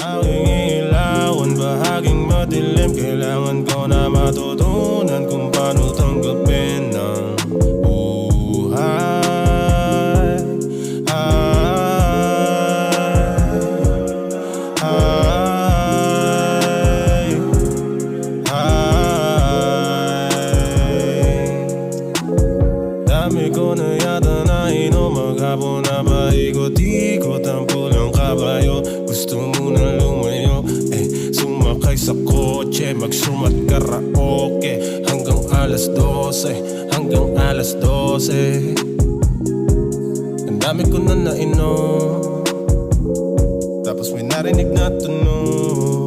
Aking ilawan, bahaging madilim. Kailangan ko na matutunan kung paano tanggapin ang buhay. Dami ko na yata na inom, maghapon na paikot-ikot ang pulang kabayo. Gusto mo na lumayo, sumakay sa kotse, magsumat karaoke hanggang alas 12, hanggang alas 12. Ang dami ko na nainom, tapos may narinig na tunog.